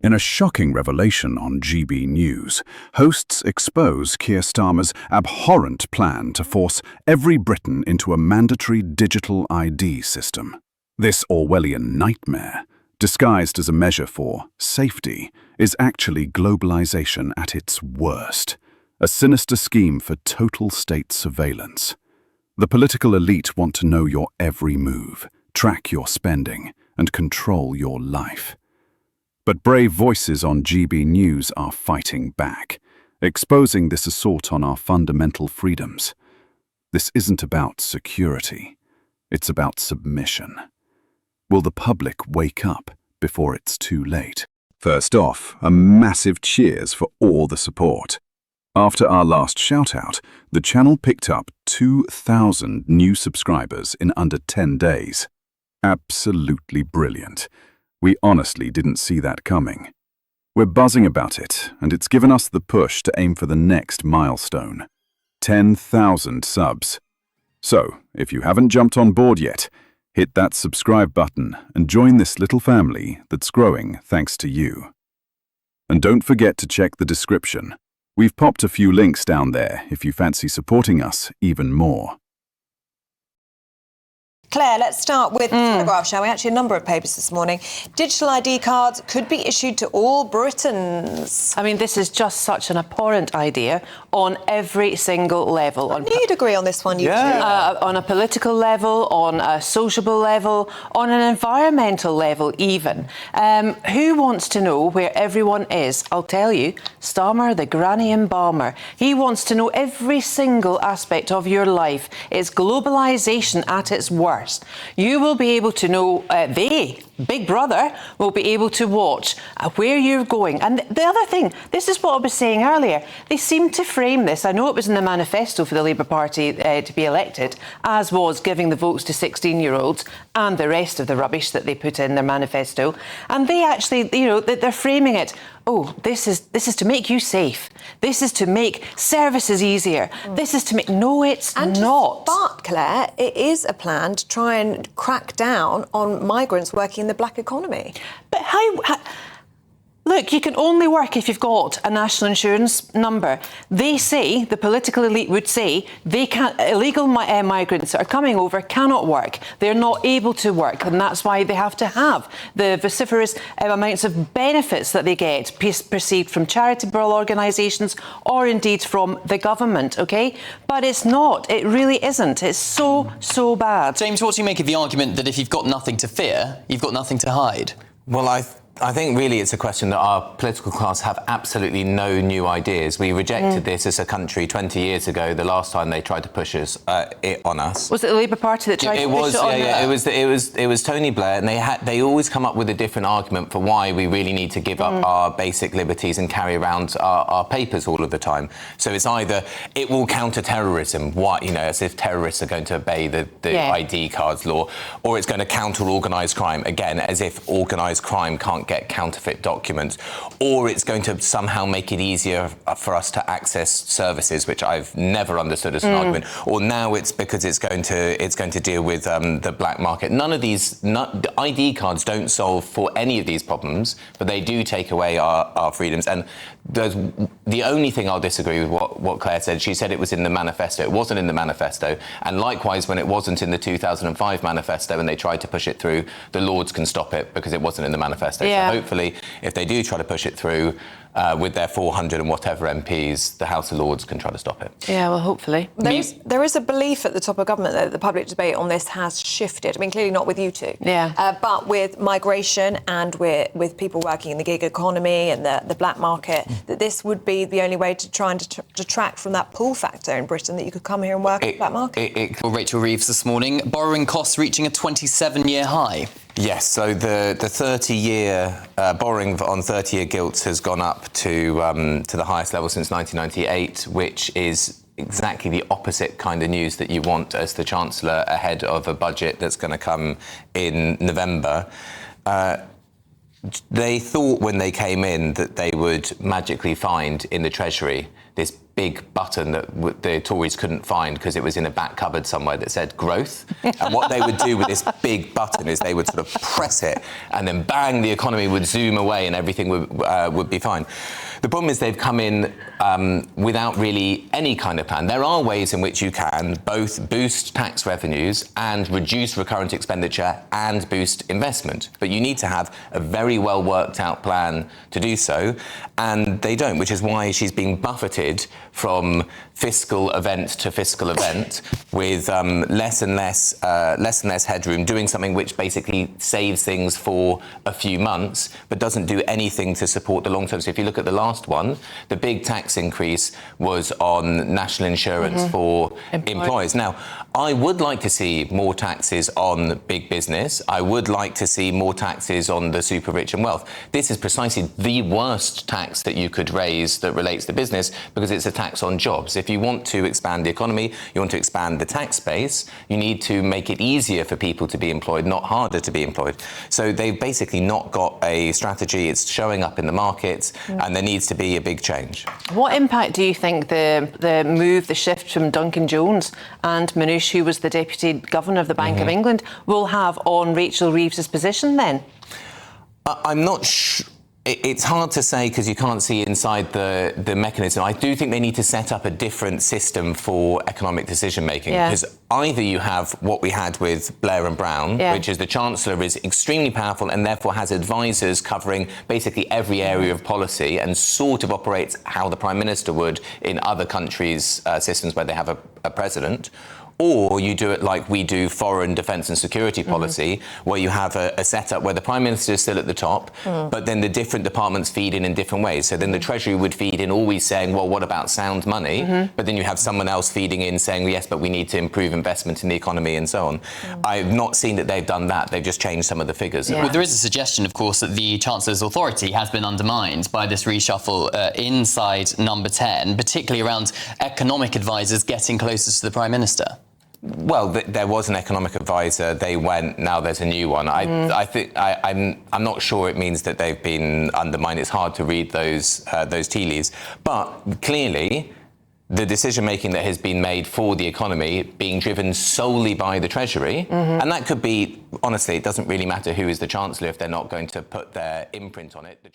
In a shocking revelation on GB News, hosts expose Keir Starmer's abhorrent plan to force every Briton into a mandatory digital ID system. This Orwellian nightmare, disguised as a measure for safety, is actually globalization at its worst, a sinister scheme for total state surveillance. The political elite want to know your every move, track your spending, and control your life. But brave voices on GB News are fighting back, exposing this assault on our fundamental freedoms. This isn't about security, it's about submission. Will the public wake up before it's too late? First off, a massive cheers for all the support. After our last shout-out, the channel picked up 2,000 new subscribers in under 10 days. Absolutely brilliant. We honestly didn't see that coming. We're buzzing about it, and it's given us the push to aim for the next milestone. 10,000 subs. So, if you haven't jumped on board yet, hit that subscribe button and join this little family that's growing thanks to you. And don't forget to check the description. We've popped a few links down there if you fancy supporting us even more. Claire, let's start with the Telegraph, shall we? Actually, a number of papers this morning. Digital ID cards could be issued to all Britons. I mean, this is just such an abhorrent idea on every single level. You'd agree on this one, you two. On a political level, on a sociable level, on an environmental level even. Who wants to know where everyone is? I'll tell you, Starmer, the granny embalmer. He wants to know every single aspect of your life. It's globalisation at its worst. You will be able to know, Big Brother, will be able to watch where you're going. And the other thing, this is what I was saying earlier, they seem to frame this, I know it was in the manifesto for the Labour Party to be elected, as was giving the votes to 16-year-olds and the rest of the rubbish that they put in their manifesto. And they actually, they're framing it, this is to make you safe. This is to make services easier. This is to make... No, it's not. But, Claire, it is a plan to try and crack down on migrants working in the black economy. But how... Look, you can only work if you've got a national insurance number. They say, the political elite would say, illegal migrants that are coming over cannot work. They're not able to work, and that's why they have to have the vociferous amounts of benefits that they get, perceived from charitable organisations or indeed from the government, OK? But it's not. It really isn't. It's so bad. James, what do you make of the argument that if you've got nothing to fear, you've got nothing to hide? Well, I think really it's a question that our political class have absolutely no new ideas. We rejected this as a country 20 years ago, the last time they tried to push it on us. Was it the Labour Party that tried to push it on us? It was Tony Blair, and they always come up with a different argument for why we really need to give up our basic liberties and carry around our papers all of the time. So it's either it will counter terrorism, as if terrorists are going to obey the ID cards law, or it's going to counter organised crime, again, as if organised crime can't get counterfeit documents, or it's going to somehow make it easier for us to access services, which I've never understood as an argument, or now it's because it's going to deal with the black market. None of these ID cards don't solve for any of these problems, but they do take away our freedoms. And the only thing I'll disagree with what Claire said, she said it was in the manifesto. It wasn't in the manifesto, and likewise when it wasn't in the 2005 manifesto and they tried to push it through, the Lords can stop it because it wasn't in the manifesto. So hopefully, if they do try to push it through with their 400 and whatever MPs, the House of Lords can try to stop it. Yeah, well, hopefully. There is a belief at the top of government that the public debate on this has shifted. I mean, clearly not with you two. But with migration and with people working in the gig economy and the black market, that this would be the only way to try and detract from that pull factor in Britain, that you could come here and work in the black market. Rachel Reeves this morning, borrowing costs reaching a 27-year high. Yes, so the 30-year borrowing on 30-year gilts has gone up to the highest level since 1998, which is exactly the opposite kind of news that you want as the Chancellor ahead of a budget that's going to come in November. They thought when they came in that they would magically find in the Treasury this big button that the Tories couldn't find because it was in a back cupboard somewhere that said growth. And what they would do with this big button is they would sort of press it, and then bang, the economy would zoom away and everything would be fine. The problem is they've come in without really any kind of plan. There are ways in which you can both boost tax revenues and reduce recurrent expenditure and boost investment. But you need to have a very well worked out plan to do so. And they don't, which is why she's being buffeted from fiscal event to fiscal event with less and less headroom, doing something which basically saves things for a few months, but doesn't do anything to support the long term. So if you look at the last one, the big tax increase was on national insurance for employers. Now, I would like to see more taxes on big business. I would like to see more taxes on the super rich and wealth. This is precisely the worst tax that you could raise that relates to business, because it's a tax on jobs. If you want to expand the economy, you want to expand the tax base, you need to make it easier for people to be employed, not harder to be employed. So they've basically not got a strategy. It's showing up in the markets, and there needs to be a big change. What impact do you think the shift from Duncan Jones and Manouche, who was the Deputy Governor of the Bank of England, will have on Rachel Reeves's position then? I'm not sure. It's hard to say because you can't see inside the mechanism. I do think they need to set up a different system for economic decision-making, because either you have what we had with Blair and Brown, which is the Chancellor is extremely powerful and therefore has advisors covering basically every area of policy and sort of operates how the Prime Minister would in other countries' systems where they have a president. Or you do it like we do foreign defence and security policy, where you have a setup where the Prime Minister is still at the top, but then the different departments feed in different ways. So then the Treasury would feed in always saying, well, what about sound money? But then you have someone else feeding in saying, well, yes, but we need to improve investment in the economy and so on. I've not seen that they've done that. They've just changed some of the figures. Well, there is a suggestion, of course, that the Chancellor's authority has been undermined by this reshuffle inside Number 10, particularly around economic advisers getting closer to the Prime Minister. Well, there was an economic advisor. They went. Now there's a new one. I think I'm not sure it means that they've been undermined. It's hard to read those tea leaves. But clearly, the decision making that has been made for the economy being driven solely by the Treasury, and that could be, honestly, it doesn't really matter who is the Chancellor if they're not going to put their imprint on it.